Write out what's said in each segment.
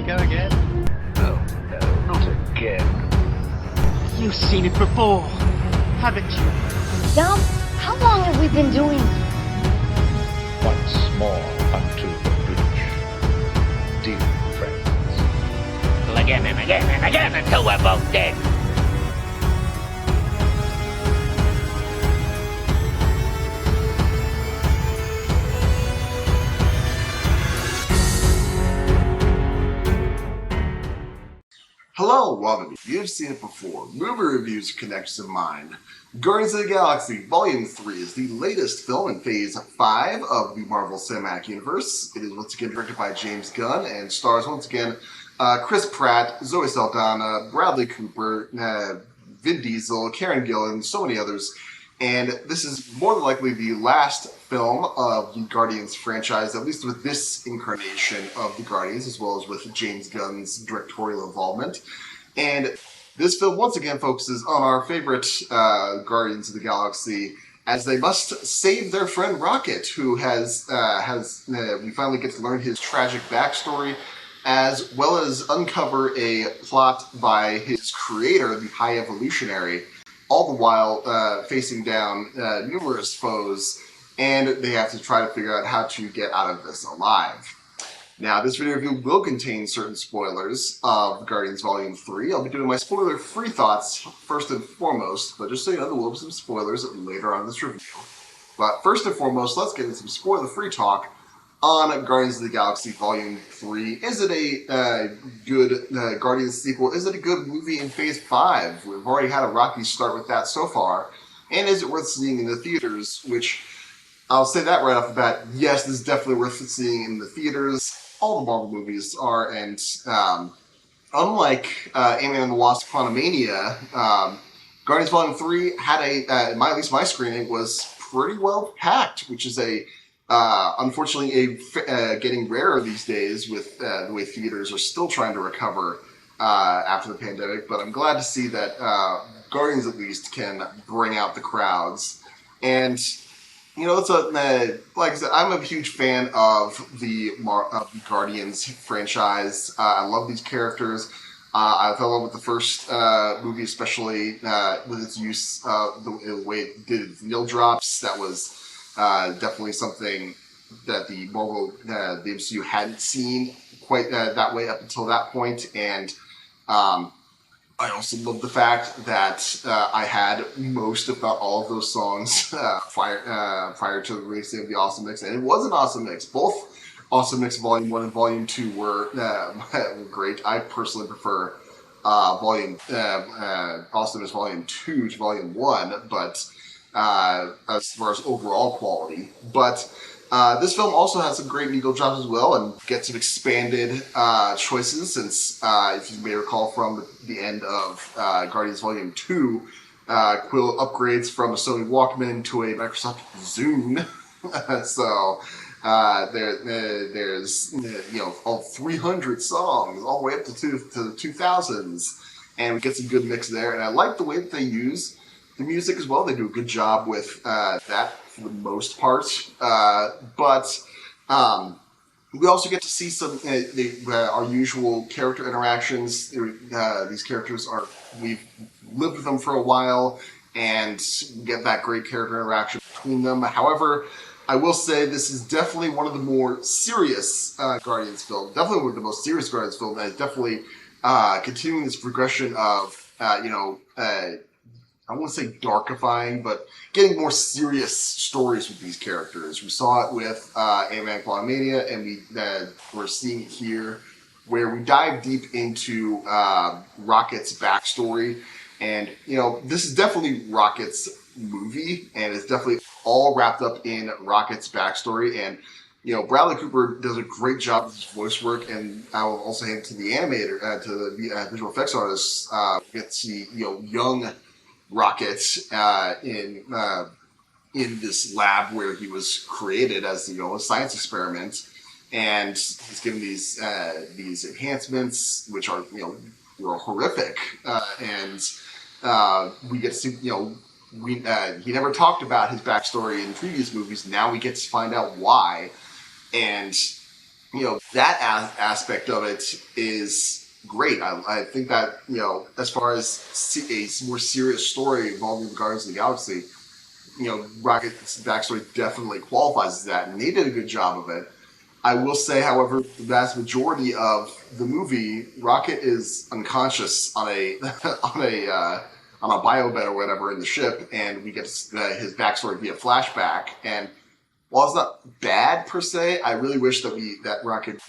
go again? Oh, no, not again. You've seen it before, haven't you? Dom, how long have we been doing this? Once more unto the breach, dear friends. Again and again and again until we're both dead. Hello, welcome. You've seen it before. Movie reviews are connections of mine. Guardians of the Galaxy Volume 3 is the latest film in Phase 5 of the Marvel Cinematic Universe. It is once again directed by James Gunn and stars once again Chris Pratt, Zoe Saldana, Bradley Cooper, Vin Diesel, Karen Gillan, so many others. And this is more than likely the last film of the Guardians franchise, at least with this incarnation of the Guardians, as well as with James Gunn's directorial involvement. And this film once again focuses on our favorite Guardians of the Galaxy, as they must save their friend Rocket, who we finally get to learn his tragic backstory, as well as uncover a plot by his creator, the High Evolutionary, all the while facing down numerous foes, and they have to try to figure out how to get out of this alive. Now, this video review will contain certain spoilers of Guardians Volume 3. I'll be doing my spoiler-free thoughts first and foremost, but just so you know, there will be some spoilers later on in this review. But first and foremost, let's get into some spoiler-free talk on Guardians of the Galaxy Volume 3. Is it a good Guardians sequel? Is it a good movie in Phase 5? We've already had a rocky start with that so far. And is it worth seeing in the theaters? Which, I'll say that right off the bat, yes, this is definitely worth seeing in the theaters. All the Marvel movies are, and unlike Ant-Man and the Wasp: Quantumania, Guardians Volume 3 had at least my screening was pretty well packed, which is unfortunately getting rarer these days with the way theaters are still trying to recover after the pandemic. But I'm glad to see that Guardians at least can bring out the crowds. And you know, like I said, I'm a huge fan of the Guardians franchise. I love these characters. I fell in love with the first movie, especially with its use of the way it did its needle drops. That was definitely something that the MCU hadn't seen quite that way up until that point. And I also love the fact that I had most, if not all, of those songs prior to the releasing of the Awesome Mix, and it was an awesome mix. Both Awesome Mix Volume 1 and Volume 2 were great. I personally prefer Awesome Mix Volume 2 to Volume 1, but as far as overall quality. But this film also has some great needle drops as well, and gets some expanded choices, since if you may recall from the end of Guardians Volume 2, Quill upgrades from a Sony Walkman to a Microsoft Zune. So there's all 300 songs all the way up to the 2000s, and we get some good mix there. And I like the way that they use the music as well. They do a good job with that for the most part. But we also get to see some our usual character interactions. These characters we've lived with them for a while, and get that great character interaction between them. However, I will say this is definitely one of the more serious Guardians films. Definitely one of the most serious Guardians films, and it's definitely continuing this progression of I won't say darkifying, but getting more serious stories with these characters. We saw it with Ant-Man Quantumania, and we're seeing it here, where we dive deep into Rocket's backstory. And, this is definitely Rocket's movie, and it's definitely all wrapped up in Rocket's backstory. And, Bradley Cooper does a great job with his voice work, and I will also hand it to the animator, to the visual effects artists. We get to see, young Rocket in this lab where he was created as a science experiment, and he's given these enhancements, which are horrific, and we get to see he never talked about his backstory in previous movies. Now we get to find out why, and that aspect of it is great. I think that, as far as a more serious story involving the Guardians of the Galaxy, Rocket's backstory definitely qualifies as that, and they did a good job of it. I will say, however, the vast majority of the movie, Rocket is unconscious on a on a biobed or whatever in the ship, and we get his backstory via flashback. And while it's not bad per se, I really wish that Rocket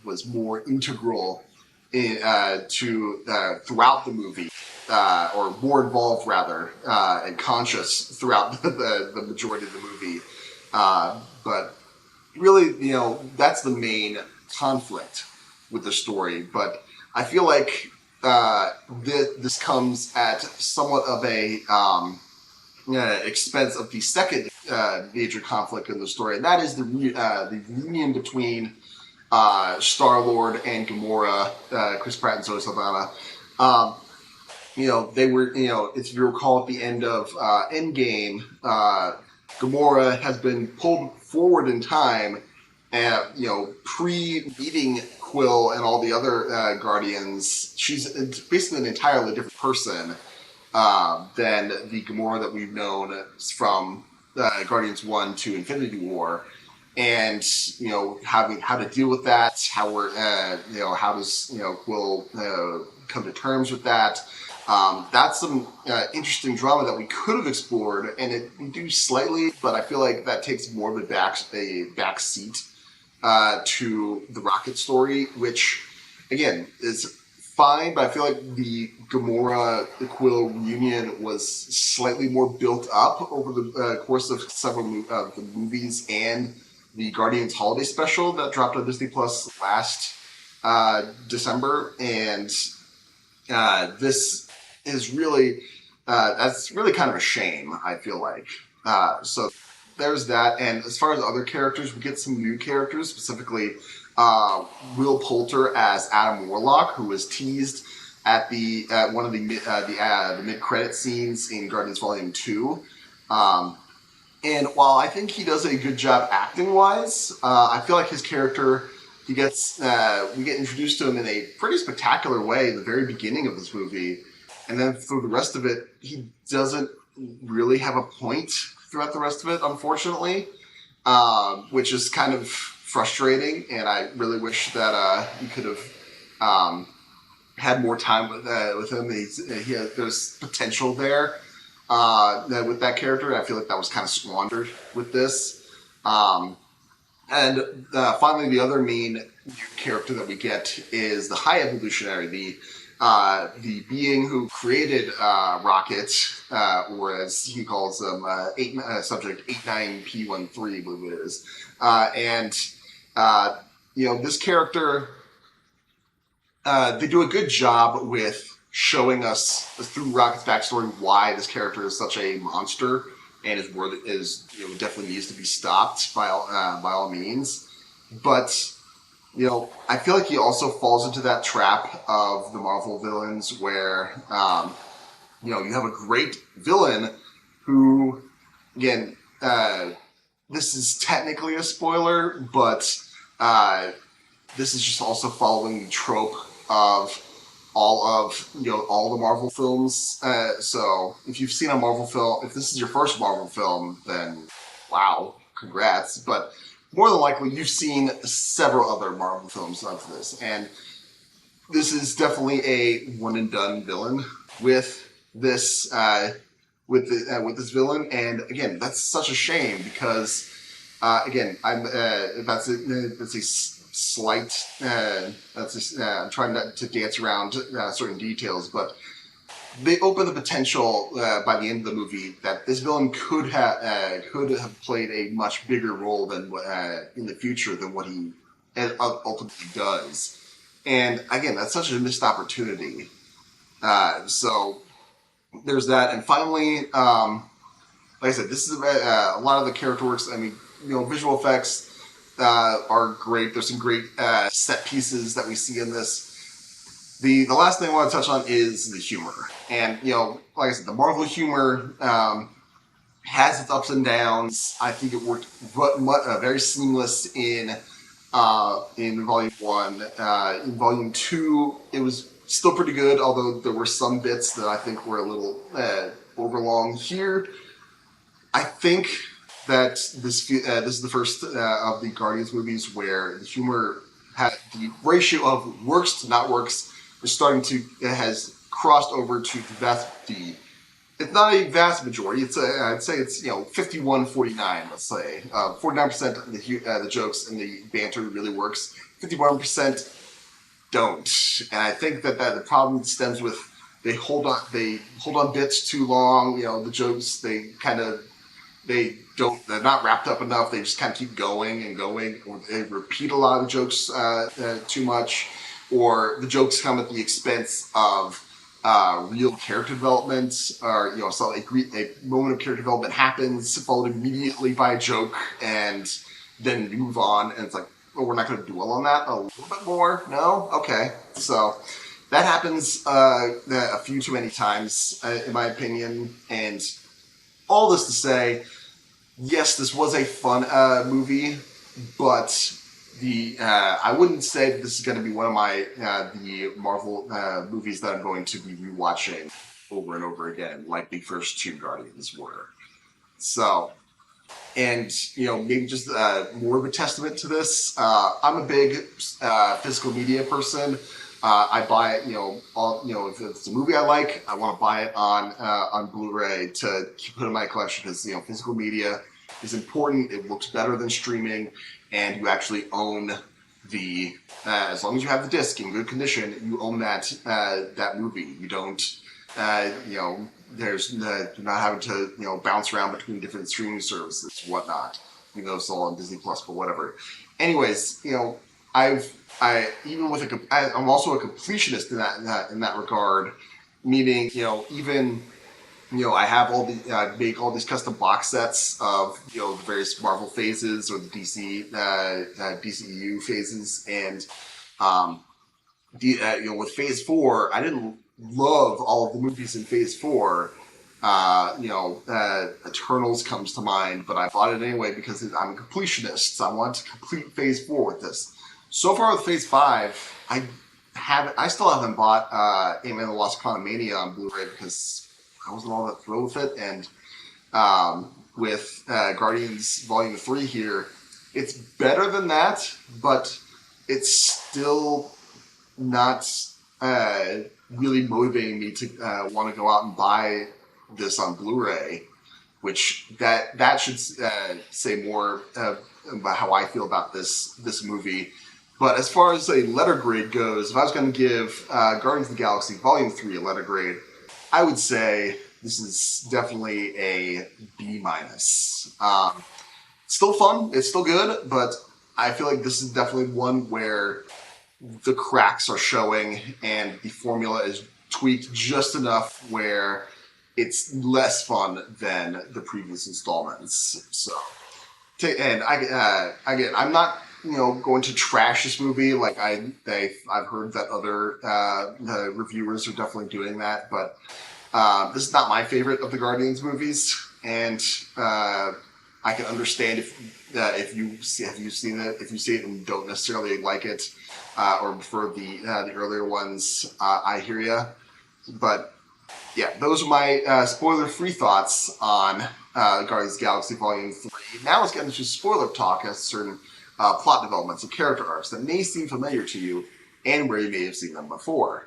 was more integral to throughout the movie, or more involved rather, and conscious throughout the majority of the movie. But really, that's the main conflict with the story. But I feel like this comes at somewhat of a expense of the second major conflict in the story, and that is the union between Star-Lord and Gamora, Chris Pratt and Zoe Saldana. They were, if you recall at the end of Endgame, Gamora has been pulled forward in time, and pre-meeting Quill and all the other Guardians. She's basically an entirely different person than the Gamora that we've known from Guardians 1 to Infinity War. And having how to deal with that, how we're how does Quill come to terms with that? That's some interesting drama that we could have explored, and we do slightly, but I feel like that takes more of a back seat to the Rocket story, which again is fine, but I feel like the Gamora Quill reunion was slightly more built up over the course of several of the movies and the Guardians Holiday Special that dropped on Disney Plus last December, and this is really that's really kind of a shame. I feel like so. There's that, and as far as other characters, we get some new characters, specifically Will Poulter as Adam Warlock, who was teased at one of the mid-credit scenes in Guardians Volume 2. And while I think he does a good job acting-wise, I feel like his character, we get introduced to him in a pretty spectacular way in the very beginning of this movie, and then through the rest of it, he doesn't really have a point throughout the rest of it, unfortunately, which is kind of frustrating, and I really wish that he could have had more time with him. There's potential there with that character. I feel like that was kind of squandered with this. And finally, the other main character that we get is the High Evolutionary, the being who created Rocket, or as he calls them, Subject 89P13, I believe it is. This character, they do a good job with showing us through Rocket's backstory why this character is such a monster and is definitely needs to be stopped by all means. But I feel like he also falls into that trap of the Marvel villains where you have a great villain who, again, this is technically a spoiler, but this is just also following the trope of all the Marvel films. So if you've seen a Marvel film, if this is your first Marvel film, then wow, congrats. But more than likely, you've seen several other Marvel films of this, and this is definitely a one and done villain with this this villain. And again, that's such a shame because again, that's a slight. I'm trying not to dance around certain details, but they open the potential by the end of the movie that this villain could have played a much bigger role than in the future than what he ultimately does. And again, that's such a missed opportunity. So there's that. And finally, like I said, this is a lot of the character works. I mean, visual effects are great. There's some great set pieces that we see in this. The last thing I want to touch on is the humor. And, like I said, the Marvel humor has its ups and downs. I think it worked very seamless in in Volume 1. In Volume 2, it was still pretty good, although there were some bits that I think were a little overlong here. I think that this is the first of the Guardians movies where the humor had the ratio of works to not works is starting to has crossed over to the it's not a vast majority. I'd say it's 51-49. Let's say 49% of the jokes and the banter really works. 51% don't, and I think that the problem stems with they hold on bits too long. The jokes they're not wrapped up enough. They just kind of keep going and going, or they repeat a lot of jokes too much, or the jokes come at the expense of real character development, or so a moment of character development happens, followed immediately by a joke, and then you move on, and it's like, well, we're not going to dwell on that a little bit more. No, okay, so that happens a few too many times, in my opinion, and all this to say, yes, this was a fun movie, but I wouldn't say that this is going to be one of my the Marvel movies that I'm going to be rewatching over and over again, like the first two Guardians were. So, and maybe just more of a testament to this. I'm a big physical media person. I buy it, if it's a movie I like, I want to buy it on Blu-ray to put in my collection because physical media is important. It looks better than streaming, and you actually own the as long as you have the disc in good condition, you own that movie. You don't you're not having to baunce around between different streaming services, whatnot. It's all on Disney Plus, but whatever. Anyways, I'm also a completionist in that regard, meaning even I have I make all these custom box sets of the various Marvel phases or the DCEU phases, and with Phase 4, I didn't love all of the movies in Phase 4. Eternals comes to mind, but I bought it anyway because I'm a completionist. So I want to complete Phase 4 with this. So far with Phase 5, I still haven't bought Ant-Man and the Lost Quantumania on Blu-ray because I wasn't all that thrilled with it. And with Guardians Volume 3 here, it's better than that, but it's still not really motivating me to want to go out and buy this on Blu-ray, which that should say more about how I feel about this movie. But as far as a letter grade goes, if I was going to give Guardians of the Galaxy Volume 3 a letter grade, I would say this is definitely a B-. Still fun, it's still good, but I feel like this is definitely one where the cracks are showing and the formula is tweaked just enough where it's less fun than the previous installments. So, and again, I'm not going to trash this movie. Like I've heard that other reviewers are definitely doing that, but this is not my favorite of the Guardians movies, and I can understand if you see it and don't necessarily like it or prefer the earlier ones. I hear ya, but yeah, those are my spoiler-free thoughts on Guardians of the Galaxy Volume 3. Now let's get into spoiler talk as certain plot developments and character arcs that may seem familiar to you and where you may have seen them before.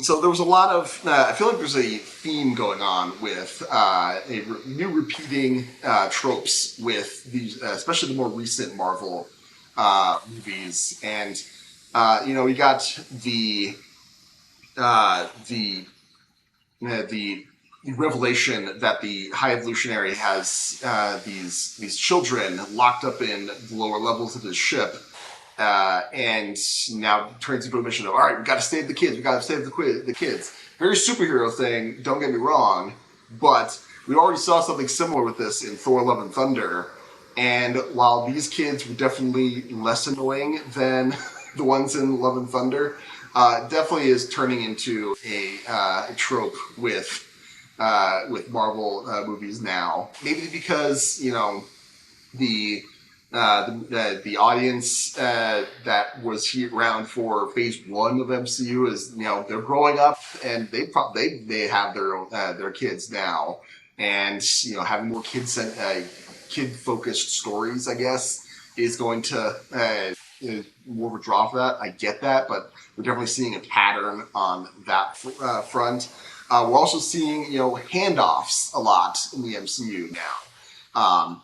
So there was a lot of, I feel like there's a theme going on with new repeating tropes with these, especially the more recent Marvel movies. And, we got the revelation that the High Evolutionary has these children locked up in the lower levels of his ship, and now turns into a mission of, all right, we got to save the kids. We got to save the kids. Very superhero thing. Don't get me wrong, but we already saw something similar with this in Thor: Love and Thunder. And while these kids were definitely less annoying than the ones in Love and Thunder, definitely is turning into a trope with Marvel movies now. Maybe because the the audience that was here around for Phase 1 of MCU is, they're growing up, and they have their kids now, and having more kid focused stories, I guess, is going to more of a draw for that. I get that, but we're definitely seeing a pattern on that front. We're also seeing handoffs a lot in the MCU now.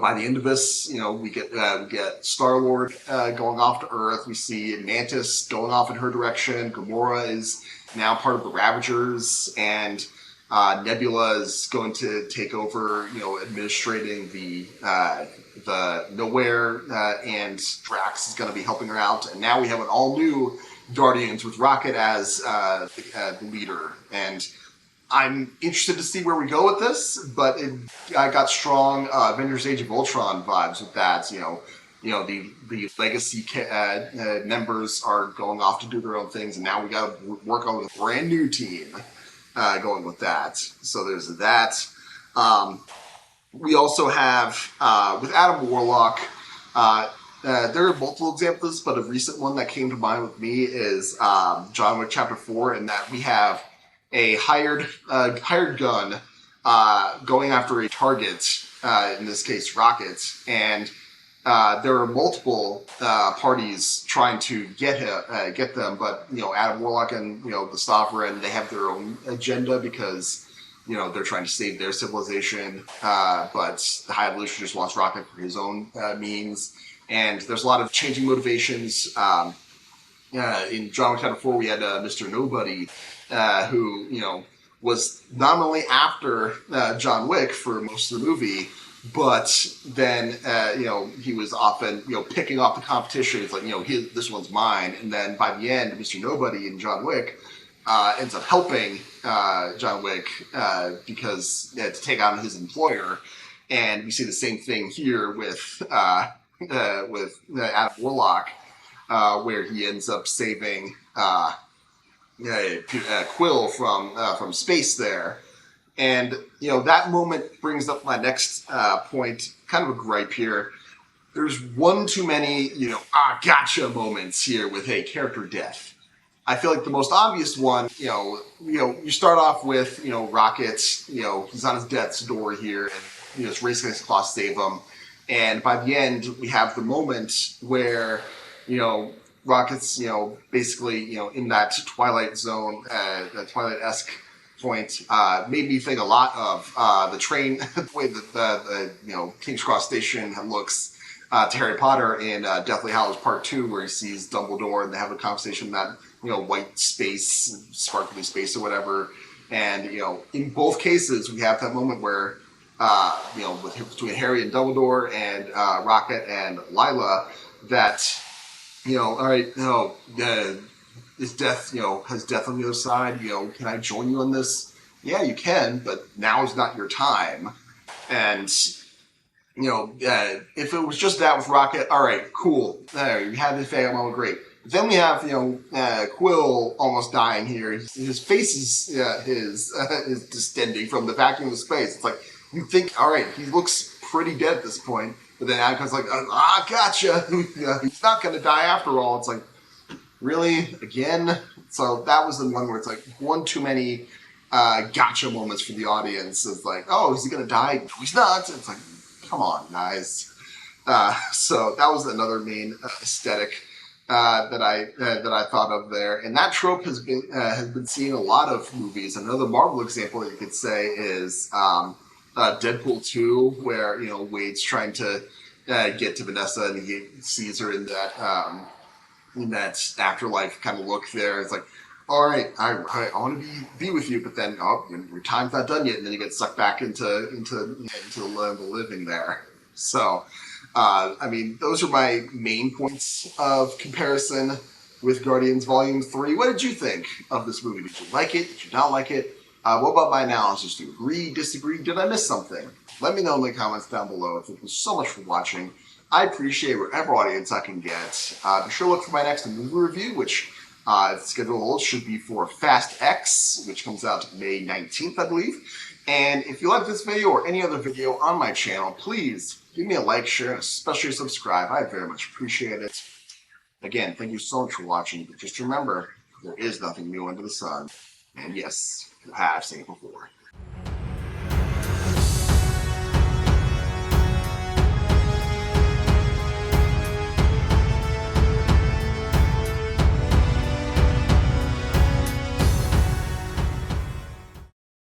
By the end of this, we get Star-Lord going off to Earth. We see Mantis going off in her direction. Gamora is now part of the Ravagers, and Nebula is going to take over, administrating the Nowhere, and Drax is going to be helping her out. And now we have an all-new Guardians with Rocket as the leader, and I'm interested to see where we go with this, but I got strong Avengers Age of Ultron vibes with that. The legacy members are going off to do their own things, and now we got to work on a brand new team going with that. So there's that. We also have with Adam Warlock. There are multiple examples, but a recent one that came to mind with me is John Wick Chapter 4, in that we have a hired gun going after a target, in this case Rocket, and there are multiple parties trying to get them, but Adam Warlock and the Sovereign, they have their own agenda because they're trying to save their civilization, but the High Evolution just wants Rocket for his own means, and there's a lot of changing motivations. In John Wick Chapter 4, we had Mr. Nobody, who was nominally after John Wick for most of the movie, but then he was often picking off the competition. It's like this one's mine, and then by the end, Mr. Nobody in John Wick ends up helping John Wick because to take on his employer, and we see the same thing here with Adam Warlock, where he ends up saving Quill from space there. And that moment brings up my next point, kind of a gripe here. There's one too many gotcha moments here with a character death. I feel like the most obvious one, you start off with Rocket, he's on his death's door here, and it's racing against the clock to save him. And by the end, we have the moment where Rocket's, basically, in that Twilight Zone, that Twilight-esque point, made me think a lot of the train, the way that the King's Cross Station looks to Harry Potter in Deathly Hallows Part 2, where he sees Dumbledore and they have a conversation in that, white space, sparkly space or whatever. And, in both cases, we have that moment where, between Harry and Dumbledore and Rocket and Lila, that all right, is death, has death on the other side, can I join you on this? Yeah, you can, but now is not your time. And, if it was just that with Rocket, all right, cool. There, you have this family, great. But then we have, Quill almost dying here. His face is distending from the vacuum of space. It's like, you think, all right, he looks pretty dead at this point. But then Anacon's like, gotcha. He's not going to die after all. It's like, really? Again? So that was the one where it's like one too many gotcha moments for the audience. It's like, oh, is he going to die? No, he's not. It's like, come on, guys. So that was another main aesthetic that I thought of there. And that trope has been seen in a lot of movies. Another Marvel example that you could say is Deadpool 2, where Wade's trying to get to Vanessa, and he sees her in that afterlife kind of look there. It's like, all right, I want to be with you, but then your time's not done yet, and then you get sucked back into the land of the living there. So, those are my main points of comparison with Guardians Volume 3. What did you think of this movie? Did you like it? Did you not like it? What about my analysis? Do you agree, disagree? Did I miss something? Let me know in the comments down below. Thank you so much for watching. I appreciate whatever audience I can get. Be sure to look for my next movie review, which, if the schedule holds, should be for Fast X, which comes out May 19th, I believe. And if you like this video or any other video on my channel, please Give me a like, share, and especially subscribe. I very much appreciate it. Again, thank you so much for watching, but just remember, there is nothing new under the sun. And yes, you have seen it before.